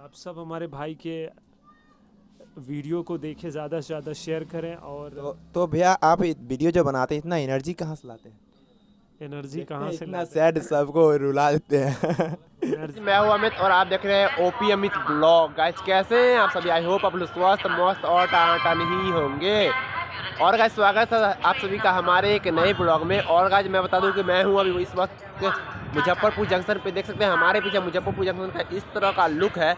आप सब हमारे भाई के वीडियो को देखें, ज़्यादा से ज़्यादा शेयर करें। और तो भैया आप वीडियो जो बनाते हैं इतना एनर्जी कहाँ से लाते हैं? एनर्जी देखते कहाँ हैं से इतना लाते सैड सबको रुला देते हैं। हैं एनर्जी। मैं हूं अमित और आप देख रहे हैं ओपी अमित ब्लॉग। गाइस कैसे हैं आप सभी? आई होप आप लोग स्वस्थ मस्त और टान ही होंगे। और गाइस स्वागत है आप सभी का हमारे एक नए ब्लॉग में। और गाइस मैं बता दूं कि मैं हूं अभी इस वक्त मुजफ्फरपुर जंक्शन पे। देख सकते हैं हमारे पीछे मुजफ्फरपुर जंक्शन का इस तरह का लुक है।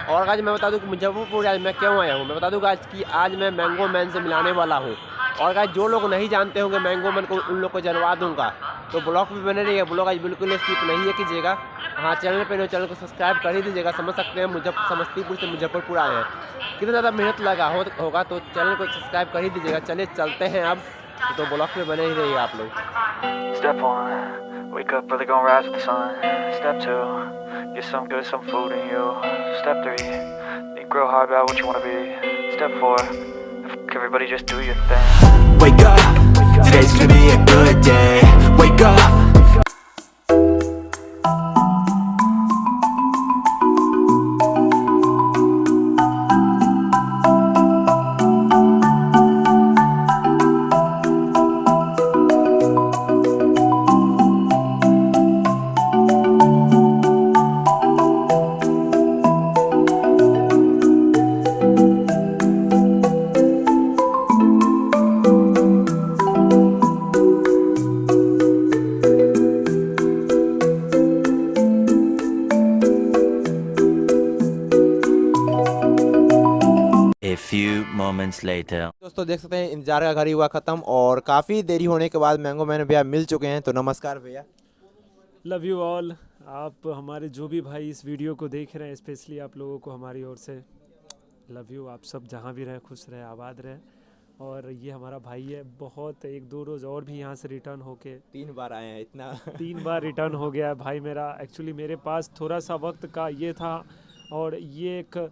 और गाइस मैं बता दूं कि मुजफ्फरपुर आज मैं क्यों आया हूँ। मैं बता दूं गाइस कि आज मैं मैंगो मैन से मिलाने वाला हूँ। और गाइस जो लोग नहीं जानते होंगे मैंगो मैन को, उन लोग को जनवा दूंगा। तो ब्लॉग भी बने रहिए। ब्लॉग आज बिल्कुल स्किप नहीं है कीजिएगा। हाँ, चैनल पे चैनल को सब्सक्राइब कर ही दीजिएगा। समझ सकते हैं समस्तीपुर से मुजफ्फरपुर आए हैं, कितना ज़्यादा मेहनत लगा होगा। तो चैनल को सब्सक्राइब कर ही दीजिएगा। चलिए चलते हैं अब। तो ब्लॉग पे बने ही रहिए आप लोग। Step 1, wake up early, gonna rise with the sun. Step 2, get some good, some food in you. Step 3, think real hard about what you wanna be. Step 4, everybody just do your thing. Wake up, today's gonna be a good day. Wake up. A few moments later. दोस्तों देख सकते हैं इंतजार का घड़ी हुआ ख़त्म और काफ़ी देरी होने के बाद मैंगो मैन भैया मिल चुके हैं। तो नमस्कार भैया। Love you all. आप हमारे जो भी भाई इस वीडियो को देख रहे हैं, स्पेशली आप लोगों को हमारी ओर से लव यू। आप सब जहाँ भी रहें खुश रहें, आबाद रहें। और ये हमारा भाई है, बहुत एक दो रोज़ और भी यहाँ से रिटर्न होके 3 बार आए हैं इतना। 3 बार रिटर्न हो गया है भाई मेरा। एक्चुअली मेरे पास थोड़ा सा वक्त का ये था, और ये एक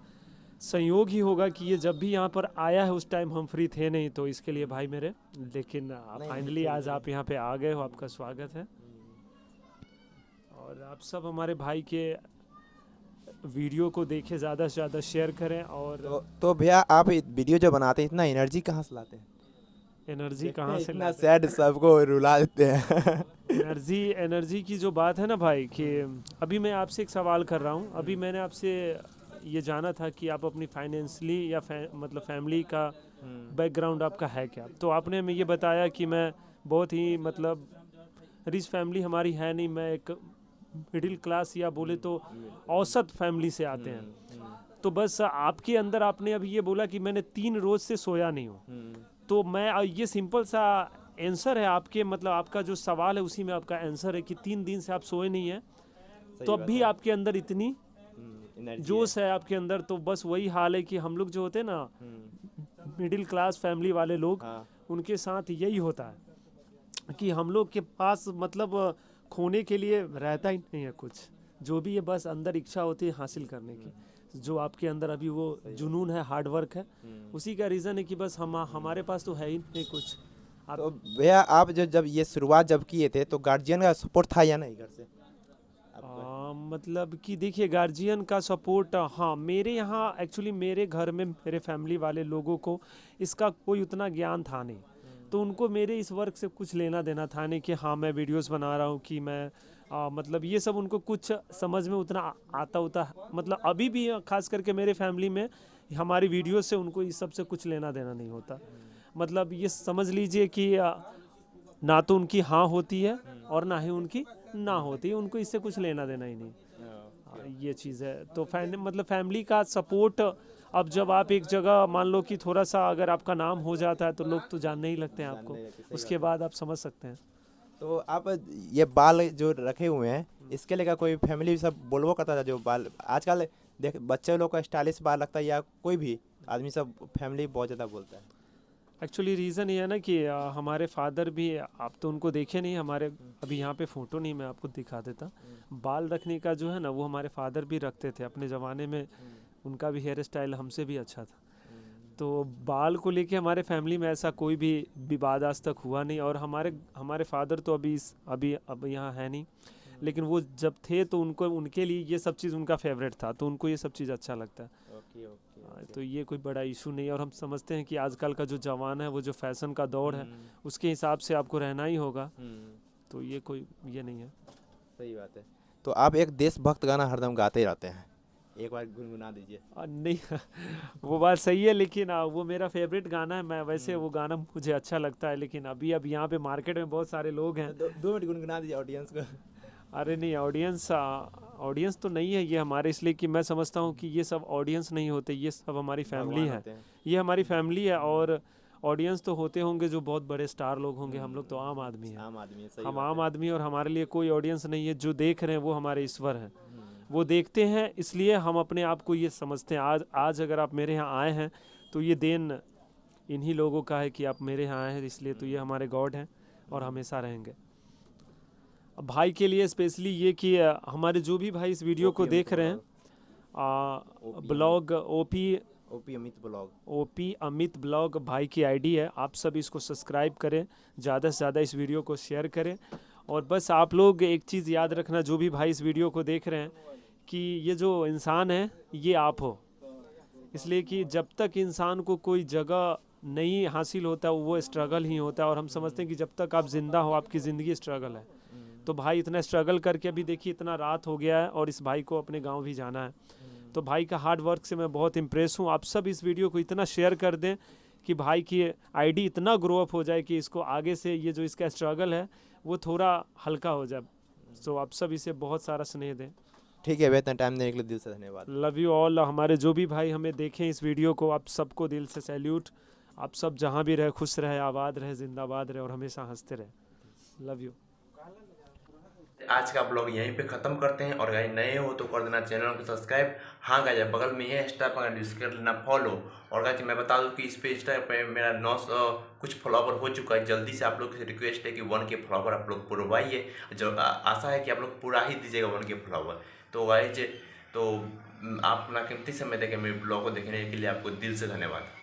संयोग ही होगा कि ये जब भी यहाँ पर आया है उस टाइम हम फ्री थे नहीं, तो इसके लिए भाई मेरे। लेकिन फाइनली आज आप यहाँ पे आ गए हो, आपका स्वागत है। और आप सब हमारे भाई के वीडियो को देखें, ज़्यादा से ज़्यादा शेयर करें। और तो भैया आप वीडियो जो बनाते हैं इतना एनर्जी कहाँ से लाते हैं? एनर्जी देखते कहाँ हैं से इतना लाते हैं? सैड सबको रुला देते हैं। एनर्जी की जो बात है ना भाई, कि अभी मैं आपसे एक सवाल कर रहा हूँ। अभी मैंने आपसे ये जाना था कि आप अपनी फाइनेंशियली या मतलब फैमिली का बैकग्राउंड आपका है क्या। तो आपने हमें ये बताया कि मैं बहुत ही मतलब रिच फैमिली हमारी है नहीं, मैं एक मिडिल क्लास या बोले तो औसत फैमिली से आते हैं। तो बस आपके अंदर आपने अभी ये बोला कि मैंने 3 रोज़ से सोया नहीं हूँ। तो मैं ये सिंपल सा आंसर है आपके, मतलब आपका जो सवाल है उसी में आपका आंसर है कि 3 दिन से आप सोए नहीं हैं। तो अब भी आपके अंदर इतनी जोश है आपके अंदर। तो बस वही हाल है कि हम लोग जो होते हैं ना, मिडिल क्लास फैमिली वाले लोग, उनके साथ यही होता है कि हम लोग के पास मतलब खोने के लिए रहता ही नहीं है कुछ। जो भी है बस अंदर इच्छा होती है हासिल करने की। जो आपके अंदर अभी वो जुनून है, हार्ड वर्क है, उसी का रीज़न है कि बस हमारे पास तो है ही नहीं कुछ। तो भैया आप जब ये शुरुआत जब किए थे तो गार्जियन का सपोर्ट था या नहीं घर से? मतलब कि देखिए गार्जियन का सपोर्ट, हाँ मेरे यहाँ एक्चुअली मेरे घर में मेरे फैमिली वाले लोगों को इसका कोई उतना ज्ञान था नहीं। तो उनको मेरे इस वर्क से कुछ लेना देना था नहीं कि हाँ मैं वीडियोस बना रहा हूँ, कि मैं मतलब ये सब उनको कुछ समझ में उतना आता होता। मतलब अभी भी खास करके मेरे फैमिली में हमारी वीडियोस से उनको इस सब से कुछ लेना देना नहीं होता। मतलब ये समझ लीजिए कि ना तो उनकी हाँ होती है और ना ही उनकी ना होती है, उनको इससे कुछ लेना देना ही नहीं। ये चीज़ है। तो मतलब फैमिली का सपोर्ट, अब जब आप एक जगह मान लो कि थोड़ा सा अगर आपका नाम हो जाता है तो लोग तो जानने ही लगते हैं आपको, उसके बाद आप समझ सकते हैं। तो आप ये बाल जो रखे हुए हैं इसके लिए कोई फैमिली सब बोलबो करता था? जो बाल आजकल देख बच्चे लोग का स्टाइलिश बाल लगता है या कोई भी आदमी, सब फैमिली बहुत ज़्यादा बोलता है। एक्चुअली रीज़न ये है ना कि हमारे फादर भी, आप तो उनको देखे नहीं, हमारे अभी यहाँ पे फ़ोटो नहीं, मैं आपको दिखा देता। बाल रखने का जो है ना वो हमारे फादर भी रखते थे अपने ज़माने में। उनका भी हेयर स्टाइल हमसे भी अच्छा था। तो बाल को लेके हमारे फैमिली में ऐसा कोई भी विवाद आज तक हुआ नहीं। और हमारे फादर तो अब यहाँ है नहीं। लेकिन वो जब थे तो उनको उनके लिए ये सब चीज़ उनका फेवरेट था, तो उनको ये सब चीज़ अच्छा लगता है। ओके ओके तो ये कोई बड़ा इशू नहीं है। और हम समझते हैं कि आजकल का जो जवान है वो जो फैशन का दौर है उसके हिसाब से आपको रहना ही होगा, तो ये कोई ये नहीं है। सही बात है। तो आप एक देशभक्त गाना हरदम गाते ही रहते हैं, एक बार गुनगुना दीजिए। नहीं वो बात सही है, लेकिन वो मेरा फेवरेट गाना है। मैं वैसे वो गाना मुझे अच्छा लगता है, लेकिन अभी अब यहाँ पे मार्केट में बहुत सारे लोग हैं। 2 मिनट गुनगुना दीजिए ऑडियंस को। अरे नहीं, ऑडियंस तो नहीं है ये हमारे, इसलिए कि मैं समझता हूँ कि ये सब ऑडियंस नहीं होते, ये सब हमारी फैमिली भगवान है। होते हैं। ये हमारी फैमिली है। और ऑडियंस तो होते होंगे जो बहुत बड़े स्टार लोग होंगे, हम लोग तो आम आदमी हैं। आम आदमी है, सही हम बात आम है। आदमी, और हमारे लिए कोई ऑडियंस नहीं है। जो देख रहे हैं वो हमारे ईश्वर हैं, वो देखते हैं, इसलिए हम अपने आप को ये समझते हैं। आज अगर आप मेरे यहाँ आए हैं तो ये देन इन्हीं लोगों का है कि आप मेरे यहाँ आए हैं, इसलिए तो ये हमारे गॉड हैं और हमेशा रहेंगे। अब भाई के लिए स्पेशली ये कि हमारे जो भी भाई इस वीडियो को देख रहे हैं, blog OP Amit blog, OP Amit blog भाई की आईडी है। आप सब इसको सब्सक्राइब करें, ज़्यादा से ज़्यादा इस वीडियो को शेयर करें। और बस आप लोग एक चीज़ याद रखना, जो भी भाई इस वीडियो को देख रहे हैं, कि ये जो इंसान है ये आप हो। इसलिए कि जब तक इंसान को कोई जगह नहीं हासिल होता वो स्ट्रगल ही होता है। और हम समझते हैं कि जब तक आप ज़िंदा हो आपकी ज़िंदगी स्ट्रगल है। तो भाई इतना स्ट्रगल करके अभी देखिए इतना रात हो गया है और इस भाई को अपने गांव भी जाना है। तो भाई का हार्ड वर्क से मैं बहुत इम्प्रेस हूँ। आप सब इस वीडियो को इतना शेयर कर दें कि भाई की आईडी इतना ग्रो अप हो जाए कि इसको आगे से ये जो इसका स्ट्रगल है वो थोड़ा हल्का हो जाए। तो आप सब इसे बहुत सारा स्नेह दें। ठीक है, इतना टाइम देने के लिए दिल से धन्यवाद। Love you all. हमारे जो भी भाई हमें देखें इस वीडियो को, आप सबको दिल से सैल्यूट। आप सब जहाँ भी रहे खुश रहे, आबाद रहे, जिंदाबाद रहे और हमेशा हंसते रहे। Love you. आज का ब्लॉग यहीं पे ख़त्म करते हैं। और गाइस नए हो तो कर देना चैनल को सब्सक्राइब। हाँ गाइस बगल में है इंस्टा पर, जिसके कर लेना फॉलो। और गाइस मैं बता दूं कि इस पे इंस्टा पे मेरा 900 कुछ फॉलोवर हो चुका है। जल्दी से आप लोग से रिक्वेस्ट है कि 1K फॉलोवर आप लोग पुरवाइए। जो आशा है कि आप लोग पूरा ही दीजिएगा 1K फॉलोवर। तो गाइस तो आप अपना कीमती समय देके मेरे ब्लॉग को देखने के लिए आपको दिल से धन्यवाद।